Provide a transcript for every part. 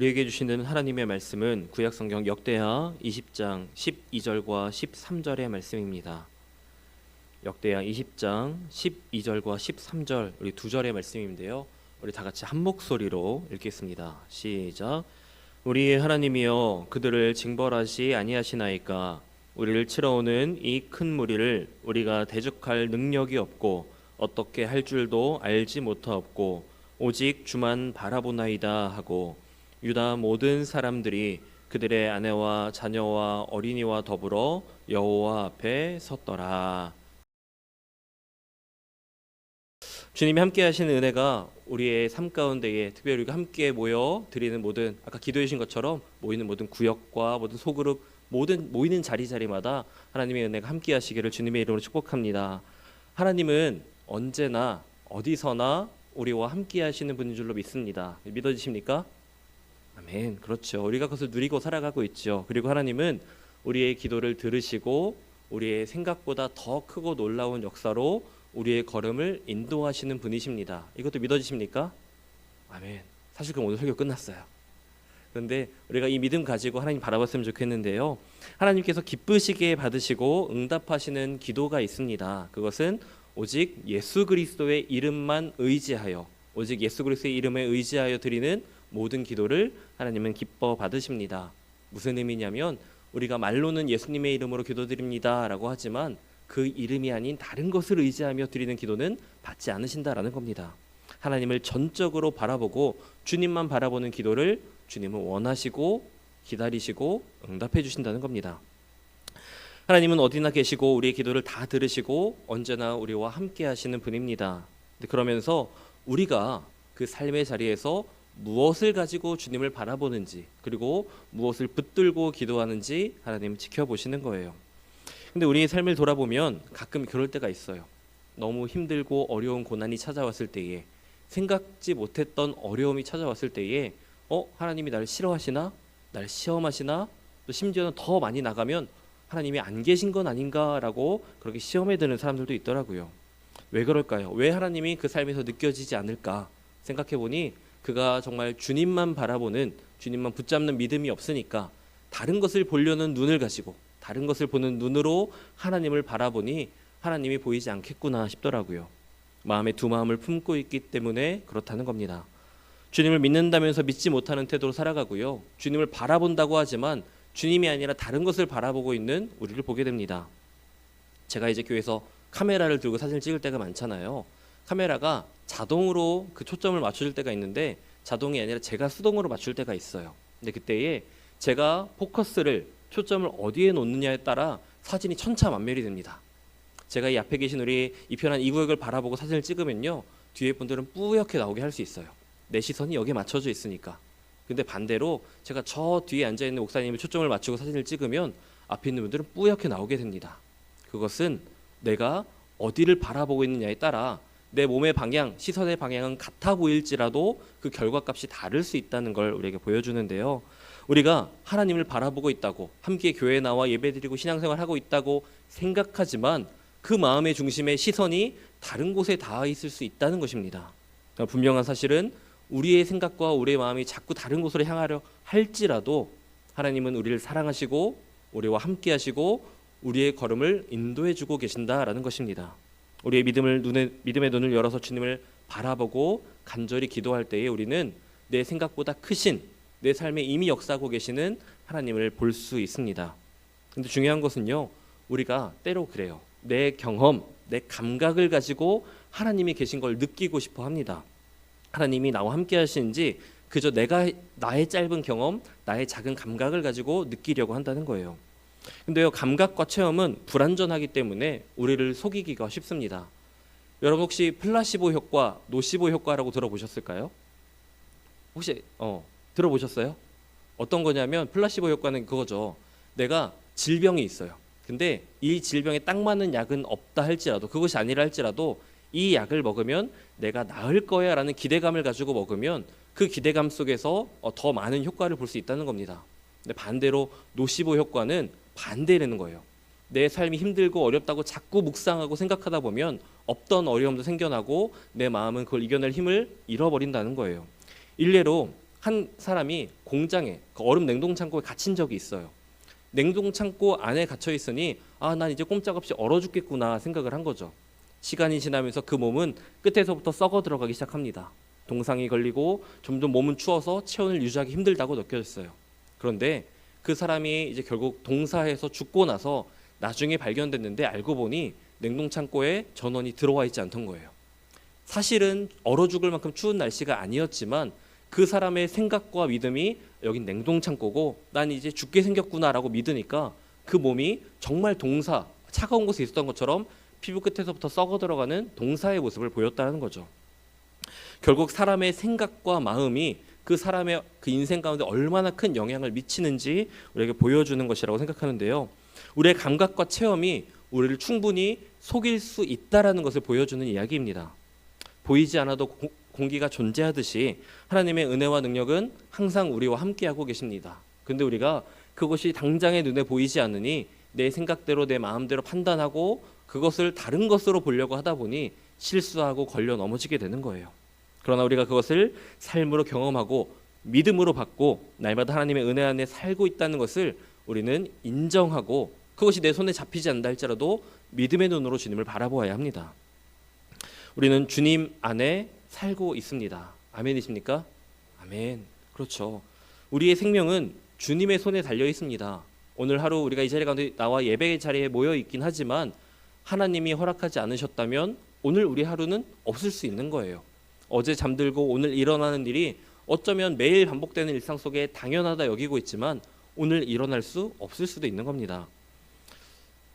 우리에게 주시는 하나님의 말씀은 구약성경 역대하 20장 12절과 13절의 말씀입니다. 역대하 20장 12절과 13절 우리 두 절의 말씀인데요. 우리 다 같이 한 목소리로 읽겠습니다. 시작. 우리의 하나님이여 그들을 징벌하시 아니하시나이까. 우리를 치러오는 이 큰 무리를 우리가 대적할 능력이 없고 어떻게 할 줄도 알지 못하옵고 오직 주만 바라보나이다 하고 유다 모든 사람들이 그들의 아내와 자녀와 어린이와 더불어 여호와 앞에 섰더라. 주님이 함께 하시는 은혜가 우리의 삶 가운데에 특별히 우리가 함께 모여 드리는 모든 아까 기도해 주신 것처럼 모이는 모든 구역과 모든 소그룹 모든 모이는 자리마다 하나님의 은혜가 함께 하시기를 주님의 이름으로 축복합니다. 하나님은 언제나 어디서나 우리와 함께 하시는 분인 줄로 믿습니다. 믿어지십니까? 아멘. 그렇죠. 우리가 그것을 누리고 살아가고 있죠. 그리고 하나님은 우리의 기도를 들으시고 우리의 생각보다 더 크고 놀라운 역사로 우리의 걸음을 인도하시는 분이십니다. 이것도 믿어지십니까? 아멘. 사실 그럼 오늘 설교 끝났어요. 그런데 우리가 이 믿음 가지고 하나님 바라봤으면 좋겠는데요. 하나님께서 기쁘시게 받으시고 응답하시는 기도가 있습니다. 그것은 오직 예수 그리스도의 이름만 의지하여 오직 예수 그리스도의 이름에 의지하여 드리는 모든 기도를 하나님은 기뻐 받으십니다. 무슨 의미냐면 우리가 말로는 예수님의 이름으로 기도드립니다 라고 하지만 그 이름이 아닌 다른 것을 의지하며 드리는 기도는 받지 않으신다라는 겁니다. 하나님을 전적으로 바라보고 주님만 바라보는 기도를 주님은 원하시고 기다리시고 응답해 주신다는 겁니다. 하나님은 어디나 계시고 우리의 기도를 다 들으시고 언제나 우리와 함께 하시는 분입니다. 그러면서 우리가 그 삶의 자리에서 무엇을 가지고 주님을 바라보는지 그리고 무엇을 붙들고 기도하는지 하나님은 지켜보시는 거예요. 근데 우리의 삶을 돌아보면 가끔 그럴 때가 있어요. 너무 힘들고 어려운 고난이 찾아왔을 때에 생각지 못했던 어려움이 찾아왔을 때에 하나님이 나를 싫어하시나? 나를 시험하시나? 또 심지어는 더 많이 나가면 하나님이 안 계신 건 아닌가라고 그렇게 시험에 드는 사람들도 있더라고요. 왜 그럴까요? 왜 하나님이 그 삶에서 느껴지지 않을까? 생각해보니 그가 정말 주님만 바라보는 주님만 붙잡는 믿음이 없으니까 다른 것을 보려는 눈을 가지고 다른 것을 보는 눈으로 하나님을 바라보니 하나님이 보이지 않겠구나 싶더라고요. 마음에 두 마음을 품고 있기 때문에 그렇다는 겁니다. 주님을 믿는다면서 믿지 못하는 태도로 살아가고요. 주님을 바라본다고 하지만 주님이 아니라 다른 것을 바라보고 있는 우리를 보게 됩니다. 제가 이제 교회에서 카메라를 들고 사진을 찍을 때가 많잖아요. 카메라가 자동으로 그 초점을 맞출 때가 있는데 자동이 아니라 제가 수동으로 맞출 때가 있어요. 근데 그때에 제가 포커스를 초점을 어디에 놓느냐에 따라 사진이 천차만별이 됩니다. 제가 이 앞에 계신 우리 이 편한 이 구역을 바라보고 사진을 찍으면요. 뒤에 분들은 뿌옇게 나오게 할 수 있어요. 내 시선이 여기에 맞춰져 있으니까. 근데 반대로 제가 저 뒤에 앉아있는 목사님이 초점을 맞추고 사진을 찍으면 앞에 있는 분들은 뿌옇게 나오게 됩니다. 그것은 내가 어디를 바라보고 있느냐에 따라 내 몸의 방향, 시선의 방향은 같아 보일지라도 그 결과값이 다를 수 있다는 걸 우리에게 보여주는데요. 우리가 하나님을 바라보고 있다고 함께 교회에 나와 예배드리고 신앙생활하고 있다고 생각하지만 그 마음의 중심에 시선이 다른 곳에 닿아 있을 수 있다는 것입니다. 그러니까 분명한 사실은 우리의 생각과 우리의 마음이 자꾸 다른 곳으로 향하려 할지라도 하나님은 우리를 사랑하시고 우리와 함께 하시고 우리의 걸음을 인도해 주고 계신다라는 것입니다. 우리의 믿음의 눈을 열어서 주님을 바라보고 간절히 기도할 때에 우리는 내 생각보다 크신 내 삶에 이미 역사하고 계시는 하나님을 볼 수 있습니다. 근데 중요한 것은요. 우리가 때로 그래요. 내 경험, 내 감각을 가지고 하나님이 계신 걸 느끼고 싶어 합니다. 하나님이 나와 함께 하시는지 그저 나의 짧은 경험, 나의 작은 감각을 가지고 느끼려고 한다는 거예요. 근데요, 감각과 체험은 불완전하기 때문에 우리를 속이기가 쉽습니다. 여러분 혹시 플라시보 효과, 노시보 효과라고 들어보셨을까요? 혹시 들어보셨어요? 어떤 거냐면 플라시보 효과는 그거죠. 내가 질병이 있어요. 근데 이 질병에 딱 맞는 약은 없다 할지라도 그것이 아니라 할지라도 이 약을 먹으면 내가 나을 거야 라는 기대감을 가지고 먹으면 그 기대감 속에서 더 많은 효과를 볼 수 있다는 겁니다. 근데 반대로 노시보 효과는 반대라는 거예요. 내 삶이 힘들고 어렵다고 자꾸 묵상하고 생각하다 보면 없던 어려움도 생겨나고 내 마음은 그걸 이겨낼 힘을 잃어버린다는 거예요. 일례로 한 사람이 공장에 그 얼음 냉동 창고에 갇힌 적이 있어요. 냉동 창고 안에 갇혀 있으니 난 이제 꼼짝없이 얼어 죽겠구나 생각을 한 거죠. 시간이 지나면서 그 몸은 끝에서부터 썩어 들어가기 시작합니다. 동상이 걸리고 점점 몸은 추워서 체온을 유지하기 힘들다고 느껴졌어요. 그런데 그 사람이 이제 결국 동사에서 죽고 나서 나중에 발견됐는데 알고 보니 냉동 창고에 전원이 들어와 있지 않던 거예요. 사실은 얼어 죽을 만큼 추운 날씨가 아니었지만 그 사람의 생각과 믿음이 여긴 냉동 창고고 난 이제 죽게 생겼구나라고 믿으니까 그 몸이 정말 동사, 차가운 곳에 있었던 것처럼 피부 끝에서부터 썩어 들어가는 동사의 모습을 보였다는 거죠. 결국 사람의 생각과 마음이 그 사람의 그 인생 가운데 얼마나 큰 영향을 미치는지 우리에게 보여주는 것이라고 생각하는데요. 우리의 감각과 체험이 우리를 충분히 속일 수 있다라는 것을 보여주는 이야기입니다. 보이지 않아도 공기가 존재하듯이 하나님의 은혜와 능력은 항상 우리와 함께하고 계십니다. 근데 우리가 그것이 당장의 눈에 보이지 않으니 내 생각대로 내 마음대로 판단하고 그것을 다른 것으로 보려고 하다 보니 실수하고 걸려 넘어지게 되는 거예요. 그러나 우리가 그것을 삶으로 경험하고 믿음으로 받고 날마다 하나님의 은혜 안에 살고 있다는 것을 우리는 인정하고 그것이 내 손에 잡히지 않는다 할지라도 믿음의 눈으로 주님을 바라보아야 합니다. 우리는 주님 안에 살고 있습니다. 아멘이십니까? 아멘. 그렇죠. 우리의 생명은 주님의 손에 달려 있습니다. 오늘 하루 우리가 이 자리 가운데 나와 예배의 자리에 모여 있긴 하지만 하나님이 허락하지 않으셨다면 오늘 우리 하루는 없을 수 있는 거예요. 어제 잠들고 오늘 일어나는 일이 어쩌면 매일 반복되는 일상 속에 당연하다 여기고 있지만 오늘 일어날 수 없을 수도 있는 겁니다.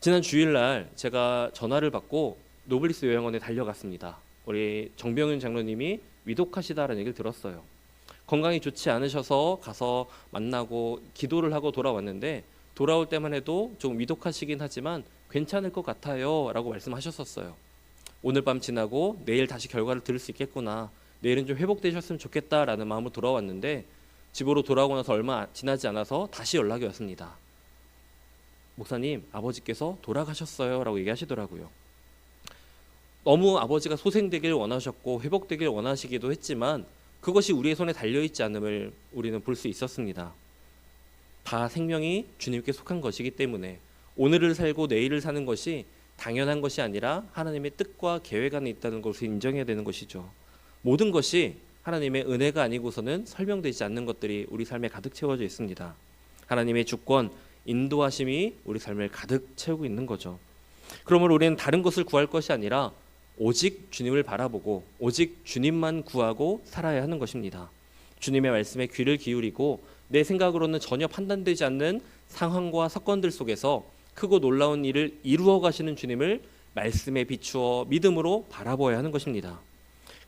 지난 주일날 제가 전화를 받고 노블리스 요양원에 달려갔습니다. 우리 정병윤 장로님이 위독하시다라는 얘기를 들었어요. 건강이 좋지 않으셔서 가서 만나고 기도를 하고 돌아왔는데 돌아올 때만 해도 좀 위독하시긴 하지만 괜찮을 것 같아요 라고 말씀하셨었어요. 오늘 밤 지나고 내일 다시 결과를 들을 수 있겠구나, 내일은 좀 회복되셨으면 좋겠다라는 마음으로 돌아왔는데 집으로 돌아오고 나서 얼마 지나지 않아서 다시 연락이 왔습니다. 목사님, 아버지께서 돌아가셨어요 라고 얘기하시더라고요. 너무 아버지가 소생되길 원하셨고 회복되길 원하시기도 했지만 그것이 우리의 손에 달려있지 않음을 우리는 볼 수 있었습니다. 다 생명이 주님께 속한 것이기 때문에 오늘을 살고 내일을 사는 것이 당연한 것이 아니라 하나님의 뜻과 계획 안에 있다는 것을 인정해야 되는 것이죠. 모든 것이 하나님의 은혜가 아니고서는 설명되지 않는 것들이 우리 삶에 가득 채워져 있습니다. 하나님의 주권, 인도하심이 우리 삶을 가득 채우고 있는 거죠. 그러므로 우리는 다른 것을 구할 것이 아니라 오직 주님을 바라보고 오직 주님만 구하고 살아야 하는 것입니다. 주님의 말씀에 귀를 기울이고 내 생각으로는 전혀 판단되지 않는 상황과 사건들 속에서 크고 놀라운 일을 이루어 가시는 주님을 말씀에 비추어 믿음으로 바라보아야 하는 것입니다.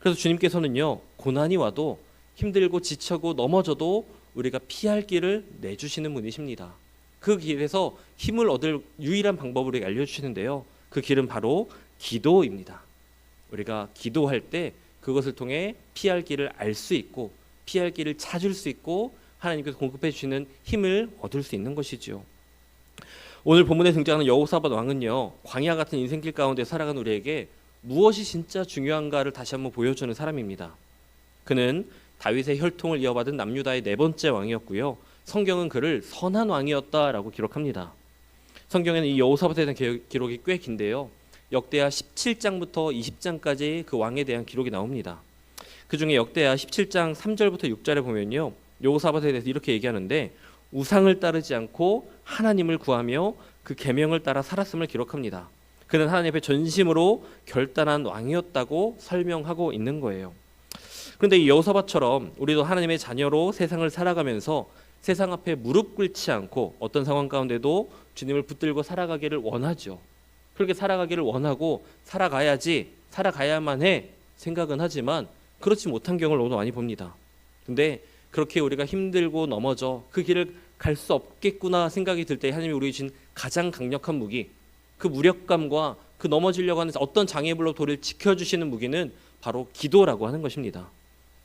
그래서 주님께서는요, 고난이 와도 힘들고 지쳐고 넘어져도 우리가 피할 길을 내주시는 분이십니다. 그 길에서 힘을 얻을 유일한 방법을 우리에게 알려주시는데요, 그 길은 바로 기도입니다. 우리가 기도할 때 그것을 통해 피할 길을 알 수 있고 피할 길을 찾을 수 있고 하나님께서 공급해 주시는 힘을 얻을 수 있는 것이죠. 오늘 본문에 등장하는 여호사밧 왕은요, 광야 같은 인생길 가운데 살아간 우리에게 무엇이 진짜 중요한가를 다시 한번 보여주는 사람입니다. 그는 다윗의 혈통을 이어받은 남유다의 네 번째 왕이었고요, 성경은 그를 선한 왕이었다라고 기록합니다. 성경에는 이 여호사밧에 대한 기록이 꽤 긴데요, 역대하 17장부터 20장까지 그 왕에 대한 기록이 나옵니다. 그 중에 역대하 17장 3절부터 6절에 보면요, 여호사밧에 대해서 이렇게 얘기하는데 우상을 따르지 않고 하나님을 구하며 그 계명을 따라 살았음을 기록합니다. 그는 하나님 앞에 전심으로 결단한 왕이었다고 설명하고 있는 거예요. 그런데 이 여호사밧처럼 우리도 하나님의 자녀로 세상을 살아가면서 세상 앞에 무릎 꿇지 않고 어떤 상황 가운데도 주님을 붙들고 살아가기를 원하죠. 그렇게 살아가기를 원하고 살아가야지, 살아가야만 해 생각은 하지만 그렇지 못한 경우를 너무 많이 봅니다. 근데 그렇게 우리가 힘들고 넘어져 그 길을 갈 수 없겠구나 생각이 들 때 하나님이 우리에게 주신 가장 강력한 무기, 그 무력감과 그 넘어지려고 하는 어떤 장애물로부터 우리를 지켜주시는 무기는 바로 기도라고 하는 것입니다.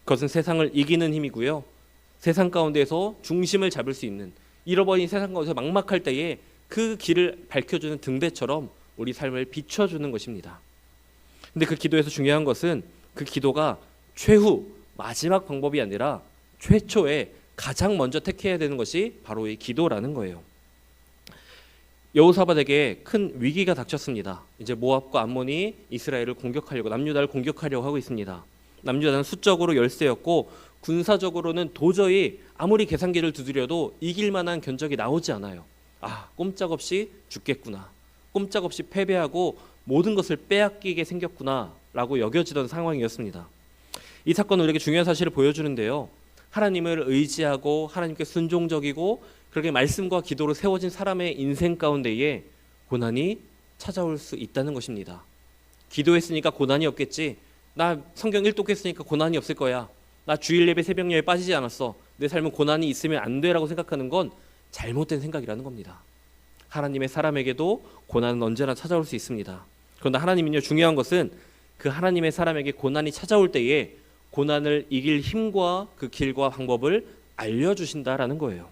그것은 세상을 이기는 힘이고요, 세상 가운데서 중심을 잡을 수 있는, 잃어버린 세상 가운데서 막막할 때에 그 길을 밝혀주는 등대처럼 우리 삶을 비춰주는 것입니다. 근데 그 기도에서 중요한 것은 그 기도가 최후 마지막 방법이 아니라 최초에 가장 먼저 택해야 되는 것이 바로 이 기도라는 거예요. 여호사밧에게 큰 위기가 닥쳤습니다. 이제 모압과 암몬이 이스라엘을 공격하려고, 남유다를 공격하려고 하고 있습니다. 남유다는 수적으로 열세였고 군사적으로는 도저히 아무리 계산기를 두드려도 이길 만한 견적이 나오지 않아요. 꼼짝없이 죽겠구나, 꼼짝없이 패배하고 모든 것을 빼앗기게 생겼구나 라고 여겨지던 상황이었습니다. 이 사건은 우리에게 중요한 사실을 보여주는데요, 하나님을 의지하고 하나님께 순종적이고 그렇게 말씀과 기도로 세워진 사람의 인생 가운데에 고난이 찾아올 수 있다는 것입니다. 기도했으니까 고난이 없겠지, 나 성경 일독했으니까 고난이 없을 거야, 나 주일 예배 새벽 예배 빠지지 않았어, 내 삶은 고난이 있으면 안 돼라고 생각하는 건 잘못된 생각이라는 겁니다. 하나님의 사람에게도 고난은 언제나 찾아올 수 있습니다. 그런데 하나님은요, 중요한 것은 그 하나님의 사람에게 고난이 찾아올 때에 고난을 이길 힘과 그 길과 방법을 알려주신다라는 거예요.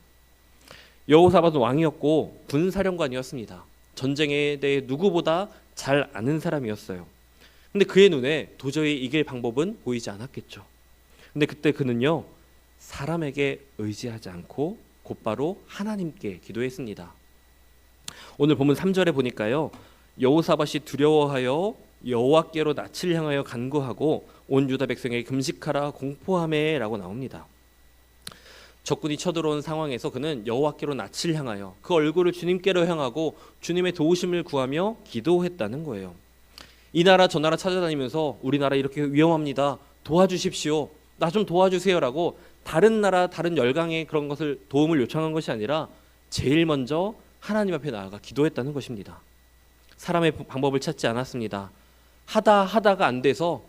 여호사밧은 왕이었고 군사령관이었습니다. 전쟁에 대해 누구보다 잘 아는 사람이었어요. 근데 그의 눈에 도저히 이길 방법은 보이지 않았겠죠. 근데 그때 그는요, 사람에게 의지하지 않고 곧바로 하나님께 기도했습니다. 오늘 본문 3절에 보니까요, 여호사밧이 두려워하여 여호와께로 낯을 향하여 간구하고 온 유다 백성에게 금식하라 공포하매 라고 나옵니다. 적군이 쳐들어온 상황에서 그는 여호와께로 낯을 향하여 그 얼굴을 주님께로 향하고 주님의 도우심을 구하며 기도했다는 거예요. 이 나라 저 나라 찾아다니면서 우리나라 이렇게 위험합니다, 도와주십시오, 나 좀 도와주세요라고 다른 나라 다른 열강의 그런 것을 도움을 요청한 것이 아니라 제일 먼저 하나님 앞에 나아가 기도했다는 것입니다. 사람의 방법을 찾지 않았습니다. 하다가 안 돼서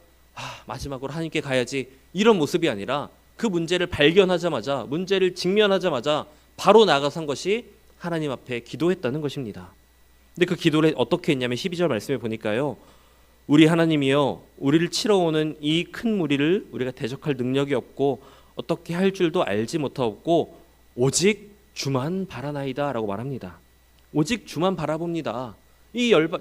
마지막으로 하나님께 가야지, 이런 모습이 아니라 그 문제를 발견하자마자, 문제를 직면하자마자 바로 나아가서 한 것이 하나님 앞에 기도했다는 것입니다. 근데 그 기도를 어떻게 했냐면 12절 말씀에 보니까요, 우리 하나님이여, 우리를 치러 오는 이 큰 무리를 우리가 대적할 능력이 없고 어떻게 할 줄도 알지 못하고 오직 주만 바라나이다 라고 말합니다. 오직 주만 바라봅니다.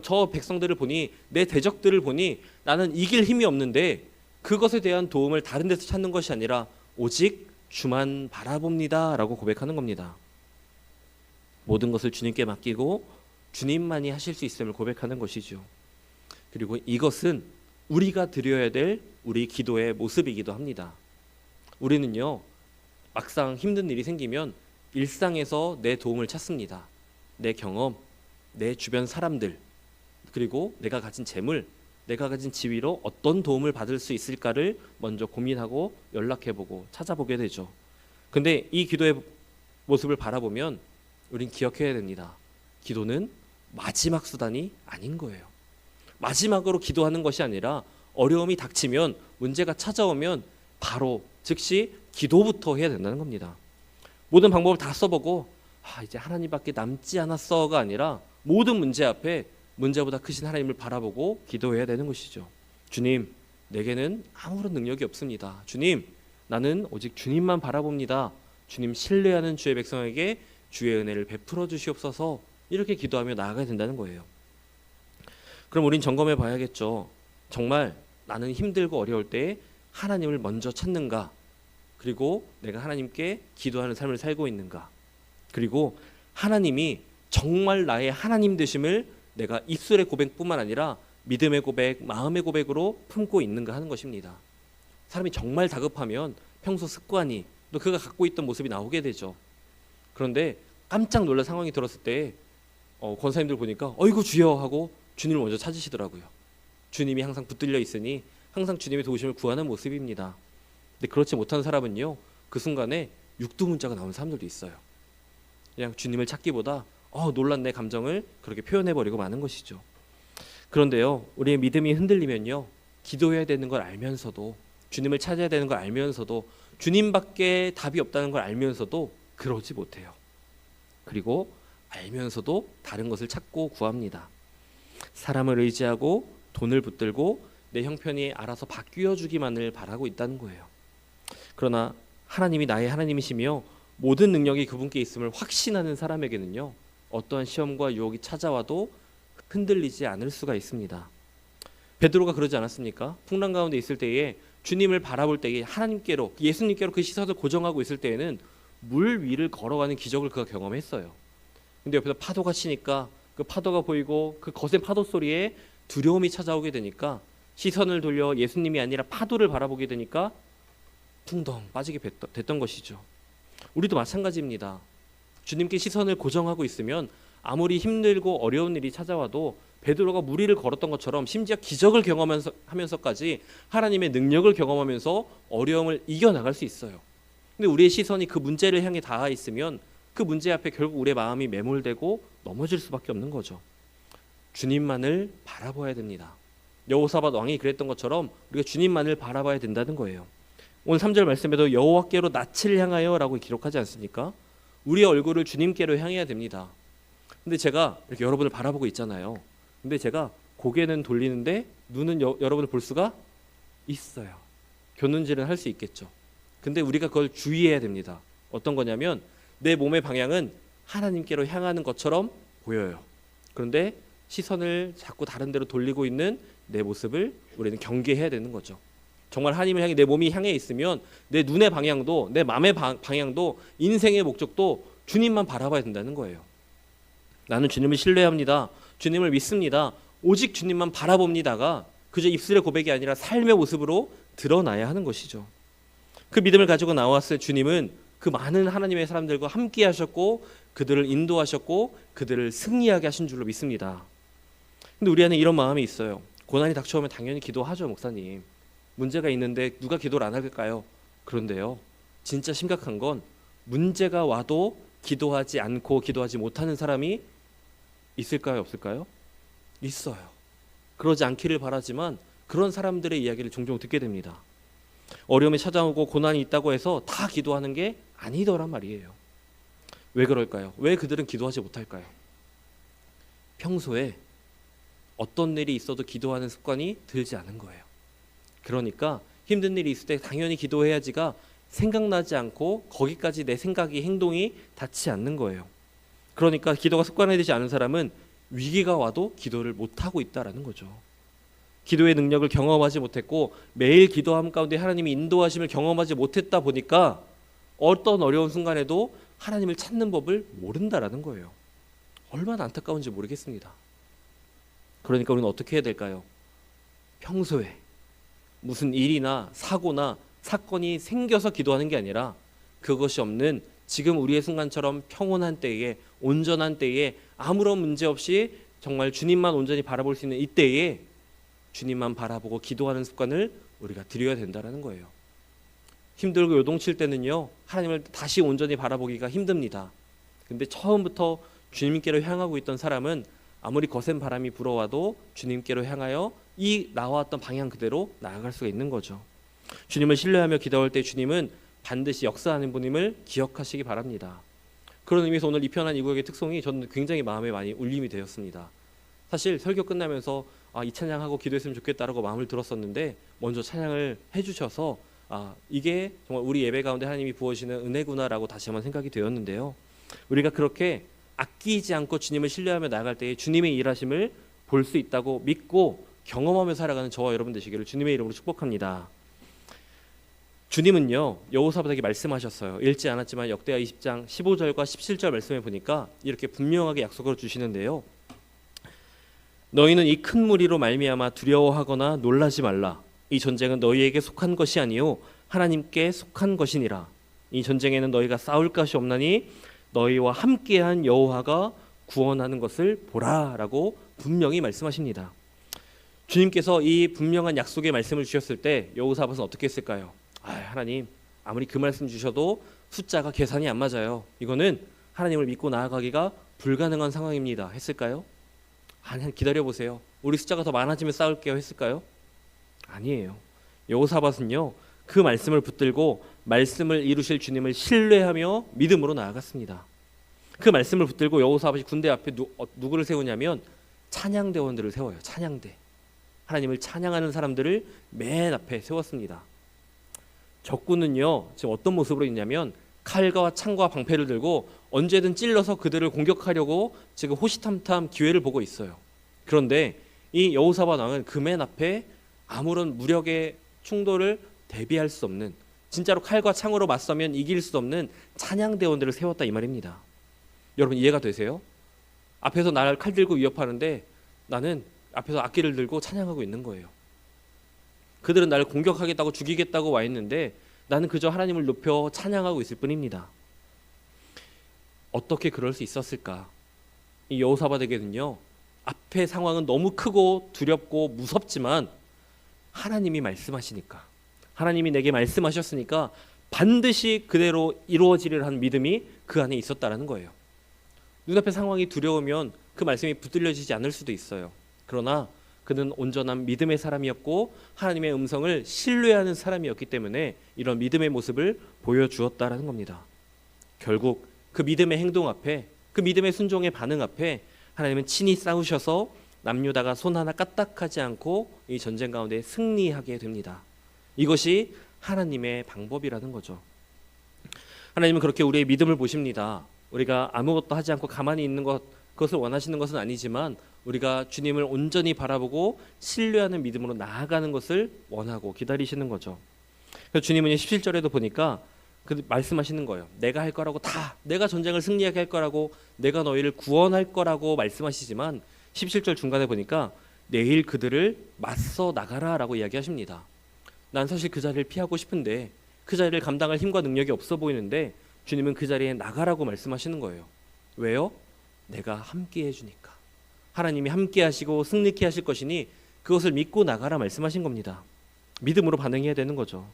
저 백성들을 보니, 내 대적들을 보니 나는 이길 힘이 없는데 그것에 대한 도움을 다른 데서 찾는 것이 아니라 오직 주만 바라봅니다 라고 고백하는 겁니다. 모든 것을 주님께 맡기고 주님만이 하실 수 있음을 고백하는 것이죠. 그리고 이것은 우리가 드려야 될 우리 기도의 모습이기도 합니다. 우리는요, 막상 힘든 일이 생기면 일상에서 내 도움을 찾습니다. 내 경험, 내 주변 사람들, 그리고 내가 가진 재물, 내가 가진 지위로 어떤 도움을 받을 수 있을까를 먼저 고민하고 연락해보고 찾아보게 되죠. 근데 이 기도의 모습을 바라보면 우린 기억해야 됩니다. 기도는 마지막 수단이 아닌 거예요. 마지막으로 기도하는 것이 아니라 어려움이 닥치면, 문제가 찾아오면 바로 즉시 기도부터 해야 된다는 겁니다. 모든 방법을 다 써보고 이제 하나님밖에 남지 않았어가 아니라 모든 문제 앞에 문제보다 크신 하나님을 바라보고 기도해야 되는 것이죠. 주님, 내게는 아무런 능력이 없습니다. 주님, 나는 오직 주님만 바라봅니다. 주님 신뢰하는 주의 백성에게 주의 은혜를 베풀어 주시옵소서, 이렇게 기도하며 나아가야 된다는 거예요. 그럼 우린 점검해 봐야겠죠. 정말 나는 힘들고 어려울 때 하나님을 먼저 찾는가? 그리고 내가 하나님께 기도하는 삶을 살고 있는가? 그리고 하나님이 정말 나의 하나님 되심을 내가 입술의 고백뿐만 아니라 믿음의 고백, 마음의 고백으로 품고 있는가 하는 것입니다. 사람이 정말 다급하면 평소 습관이, 또 그가 갖고 있던 모습이 나오게 되죠. 그런데 깜짝 놀랄 상황이 들었을 때 권사님들 보니까 어이구 주여 하고 주님을 먼저 찾으시더라고요. 주님이 항상 붙들려 있으니 항상 주님의 도우심을 구하는 모습입니다. 근데 그렇지 못한 사람은요, 그 순간에 육두문자가 나오는 사람들도 있어요. 그냥 주님을 찾기보다 놀란 내 감정을 그렇게 표현해버리고 마는 것이죠. 그런데요, 우리의 믿음이 흔들리면요, 기도해야 되는 걸 알면서도, 주님을 찾아야 되는 걸 알면서도, 주님밖에 답이 없다는 걸 알면서도 그러지 못해요. 그리고 알면서도 다른 것을 찾고 구합니다. 사람을 의지하고 돈을 붙들고 내 형편이 알아서 바뀌어 주기만을 바라고 있다는 거예요. 그러나 하나님이 나의 하나님이시며 모든 능력이 그분께 있음을 확신하는 사람에게는요, 어떠한 시험과 유혹이 찾아와도 흔들리지 않을 수가 있습니다. 베드로가 그러지 않았습니까? 풍랑 가운데 있을 때에 주님을 바라볼 때에 하나님께로, 예수님께로 그 시선을 고정하고 있을 때에는 물 위를 걸어가는 기적을 그가 경험했어요. 근데 옆에서 파도가 치니까 그 파도가 보이고 그 거센 파도 소리에 두려움이 찾아오게 되니까 시선을 돌려 예수님이 아니라 파도를 바라보게 되니까 풍덩 빠지게 됐던 것이죠. 우리도 마찬가지입니다. 주님께 시선을 고정하고 있으면 아무리 힘들고 어려운 일이 찾아와도 베드로가 물 위를 걸었던 것처럼 심지어 기적을 경험하면서까지 하나님의 능력을 경험하면서 어려움을 이겨나갈 수 있어요. 근데 우리의 시선이 그 문제를 향해 닿아 있으면 그 문제 앞에 결국 우리의 마음이 매몰되고 넘어질 수밖에 없는 거죠. 주님만을 바라봐야 됩니다. 여호사밧 왕이 그랬던 것처럼 우리가 주님만을 바라봐야 된다는 거예요. 오늘 3절 말씀에도 여호와께로 낯을 향하여 라고 기록하지 않습니까? 우리의 얼굴을 주님께로 향해야 됩니다. 근데 제가 이렇게 여러분을 바라보고 있잖아요. 근데 제가 고개는 돌리는데 눈은 여러분을 볼 수가 있어요. 곁눈질은 할 수 있겠죠. 근데 우리가 그걸 주의해야 됩니다. 어떤 거냐면 내 몸의 방향은 하나님께로 향하는 것처럼 보여요. 그런데 시선을 자꾸 다른 데로 돌리고 있는 내 모습을 우리는 경계해야 되는 거죠. 정말 하나님을 향해 내 몸이 향해 있으면 내 눈의 방향도, 내 마음의 방향도, 인생의 목적도 주님만 바라봐야 된다는 거예요. 나는 주님을 신뢰합니다. 주님을 믿습니다. 오직 주님만 바라봅니다가 그저 입술의 고백이 아니라 삶의 모습으로 드러나야 하는 것이죠. 그 믿음을 가지고 나왔을 주님은 그 많은 하나님의 사람들과 함께 하셨고 그들을 인도하셨고 그들을 승리하게 하신 줄로 믿습니다. 근데 우리 안에 이런 마음이 있어요. 고난이 닥쳐오면 당연히 기도하죠, 목사님. 문제가 있는데 누가 기도를 안 할까요? 그런데요, 진짜 심각한 건 문제가 와도 기도하지 않고 기도하지 못하는 사람이 있을까요, 없을까요? 있어요. 그러지 않기를 바라지만 그런 사람들의 이야기를 종종 듣게 됩니다. 어려움이 찾아오고 고난이 있다고 해서 다 기도하는 게 아니더란 말이에요. 왜 그럴까요? 왜 그들은 기도하지 못할까요? 평소에 어떤 일이 있어도 기도하는 습관이 들지 않은 거예요. 그러니까 힘든 일이 있을 때 당연히 기도해야지가 생각나지 않고 거기까지 내 생각이, 행동이 닿지 않는 거예요. 그러니까 기도가 습관화되지 않은 사람은 위기가 와도 기도를 못하고 있다라는 거죠. 기도의 능력을 경험하지 못했고 매일 기도함 가운데 하나님이 인도하심을 경험하지 못했다 보니까 어떤 어려운 순간에도 하나님을 찾는 법을 모른다라는 거예요. 얼마나 안타까운지 모르겠습니다. 그러니까 우리는 어떻게 해야 될까요? 평소에 무슨 일이나 사고나 사건이 생겨서 기도하는 게 아니라 그것이 없는 지금 우리의 순간처럼 평온한 때에, 온전한 때에, 아무런 문제 없이 정말 주님만 온전히 바라볼 수 있는 이때에 주님만 바라보고 기도하는 습관을 우리가 들여야 된다는 거예요. 힘들고 요동칠 때는요, 하나님을 다시 온전히 바라보기가 힘듭니다. 근데 처음부터 주님께로 향하고 있던 사람은 아무리 거센 바람이 불어와도 주님께로 향하여 이 나왔던 방향 그대로 나아갈 수가 있는 거죠. 주님을 신뢰하며 기도할 때 주님은 반드시 역사하는 분임을 기억하시기 바랍니다. 그런 의미에서 오늘 이 편한 이 구역의 특송이 저는 굉장히 마음에 많이 울림이 되었습니다. 사실 설교 끝나면서 이 찬양하고 기도했으면 좋겠다라고 마음을 들었었는데 먼저 찬양을 해주셔서 이게 정말 우리 예배 가운데 하나님이 부어주시는 은혜구나라고 다시 한번 생각이 되었는데요. 우리가 그렇게 아끼지 않고 주님을 신뢰하며 나아갈 때에 주님의 일하심을 볼 수 있다고 믿고 경험하며 살아가는 저와 여러분 되시기를 주님의 이름으로 축복합니다. 주님은요, 여호사밧에게 말씀하셨어요. 읽지 않았지만 역대하 20장 15절과 17절 말씀에 보니까 이렇게 분명하게 약속을 주시는데요. 너희는 이 큰 무리로 말미암아 두려워하거나 놀라지 말라. 이 전쟁은 너희에게 속한 것이 아니요 하나님께 속한 것이니라. 이 전쟁에는 너희가 싸울 것이 없나니 너희와 함께한 여호와가 구원하는 것을 보라라고 분명히 말씀하십니다. 주님께서 이 분명한 약속의 말씀을 주셨을 때 여호사밧은 어떻게 했을까요? 하나님, 아무리 그 말씀 주셔도 숫자가 계산이 안 맞아요. 이거는 하나님을 믿고 나아가기가 불가능한 상황입니다. 했을까요? 아니, 기다려보세요. 우리 숫자가 더 많아지면 싸울게요. 했을까요? 아니에요. 여호사밧은요, 그 말씀을 붙들고 말씀을 이루실 주님을 신뢰하며 믿음으로 나아갔습니다. 그 말씀을 붙들고 여호사밧이 군대 앞에 누구를 세우냐면 찬양대원들을 세워요. 찬양대. 하나님을 찬양하는 사람들을 맨 앞에 세웠습니다. 적군은요, 지금 어떤 모습으로 있냐면 칼과 창과 방패를 들고 언제든 찔러서 그들을 공격하려고 지금 호시탐탐 기회를 보고 있어요. 그런데 이 여호사밧 왕은 그 맨 앞에 아무런 무력의 충돌을 대비할 수 없는, 진짜로 칼과 창으로 맞서면 이길 수 없는 찬양대원들을 세웠다 이 말입니다. 여러분 이해가 되세요? 앞에서 나를 칼 들고 위협하는데 나는 앞에서 악기를 들고 찬양하고 있는 거예요. 그들은 나를 공격하겠다고 죽이겠다고 와 있는데 나는 그저 하나님을 높여 찬양하고 있을 뿐입니다. 어떻게 그럴 수 있었을까? 이 여호사밧에게는요, 앞의 상황은 너무 크고 두렵고 무섭지만 하나님이 말씀하시니까, 하나님이 내게 말씀하셨으니까 반드시 그대로 이루어지리라 하는 믿음이 그 안에 있었다라는 거예요. 눈앞의 상황이 두려우면 그 말씀이 붙들려지지 않을 수도 있어요. 그러나 그는 온전한 믿음의 사람이었고 하나님의 음성을 신뢰하는 사람이었기 때문에 이런 믿음의 모습을 보여주었다라는 겁니다. 결국 그 믿음의 행동 앞에, 그 믿음의 순종의 반응 앞에 하나님은 친히 싸우셔서 남유다가 손 하나 까딱하지 않고 이 전쟁 가운데 승리하게 됩니다. 이것이 하나님의 방법이라는 거죠. 하나님은 그렇게 우리의 믿음을 보십니다. 우리가 아무것도 하지 않고 가만히 있는 그것을 원하시는 것은 아니지만 우리가 주님을 온전히 바라보고 신뢰하는 믿음으로 나아가는 것을 원하고 기다리시는 거죠. 그래서 주님은 17절에도 보니까 그 말씀하시는 거예요. 내가 할 거라고, 다 내가 전쟁을 승리하게 할 거라고, 내가 너희를 구원할 거라고 말씀하시지만 17절 중간에 보니까 내일 그들을 맞서 나가라 라고 이야기하십니다. 난 사실 그 자리를 피하고 싶은데, 그 자리를 감당할 힘과 능력이 없어 보이는데 주님은 그 자리에 나가라고 말씀하시는 거예요. 왜요? 내가 함께 해주니까. 하나님이 함께 하시고 승리케 하실 것이니 그것을 믿고 나가라 말씀하신 겁니다. 믿음으로 반응해야 되는 거죠.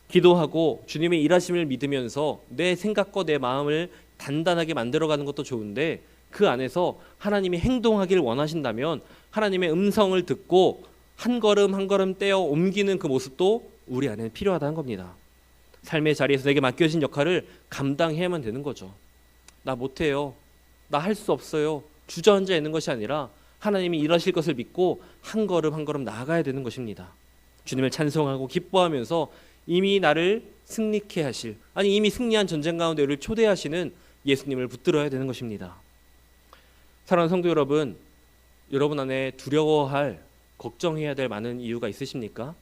기도하고 주님의 일하심을 믿으면서 내 생각과 내 마음을 단단하게 만들어가는 것도 좋은데 그 안에서 하나님이 행동하기를 원하신다면 하나님의 음성을 듣고 한 걸음 한 걸음 떼어 옮기는 그 모습도 우리 안에 필요하다는 겁니다. 삶의 자리에서 내게 맡겨진 역할을 감당해야만 되는 거죠. 나 못해요, 나 할 수 없어요, 주저앉아 있는 것이 아니라 하나님이 일하실 것을 믿고 한 걸음 한 걸음 나아가야 되는 것입니다. 주님을 찬송하고 기뻐하면서 이미 나를 승리케 하실, 아니 이미 승리한 전쟁 가운데 우리를 초대하시는 예수님을 붙들어야 되는 것입니다. 사랑하는 성도 여러분, 여러분 안에 두려워할, 걱정해야 될 많은 이유가 있으십니까?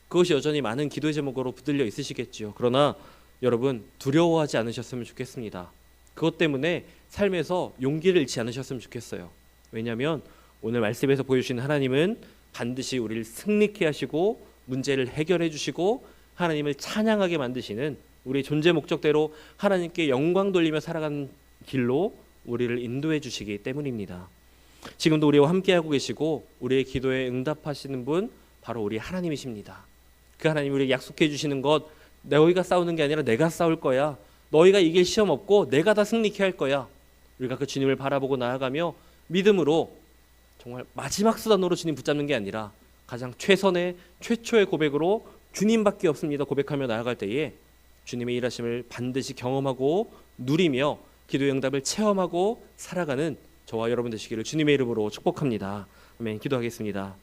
그것이 여전히 많은 기도의 제목으로 붙들려 있으시겠지요. 그러나 여러분 두려워하지 않으셨으면 좋겠습니다. 그것 때문에 삶에서 용기를 잃지 않으셨으면 좋겠어요. 왜냐하면 오늘 말씀에서 보여주신 하나님은 반드시 우리를 승리케 하시고 문제를 해결해 주시고 하나님을 찬양하게 만드시는, 우리의 존재 목적대로 하나님께 영광 돌리며 살아가는 길로 우리를 인도해 주시기 때문입니다. 지금도 우리와 함께하고 계시고 우리의 기도에 응답하시는 분 바로 우리 하나님이십니다. 그 하나님이 우리에게 약속해 주시는 것, 너희가 싸우는 게 아니라 내가 싸울 거야, 너희가 이길 시험 없고 내가 다 승리케 할 거야. 우리가 그 주님을 바라보고 나아가며 믿음으로 정말 마지막 수단으로 주님 붙잡는 게 아니라 가장 최선의 최초의 고백으로 주님밖에 없습니다 고백하며 나아갈 때에 주님의 일하심을 반드시 경험하고 누리며 기도의 응답을 체험하고 살아가는 저와 여러분 되시기를 주님의 이름으로 축복합니다. 아멘. 기도하겠습니다.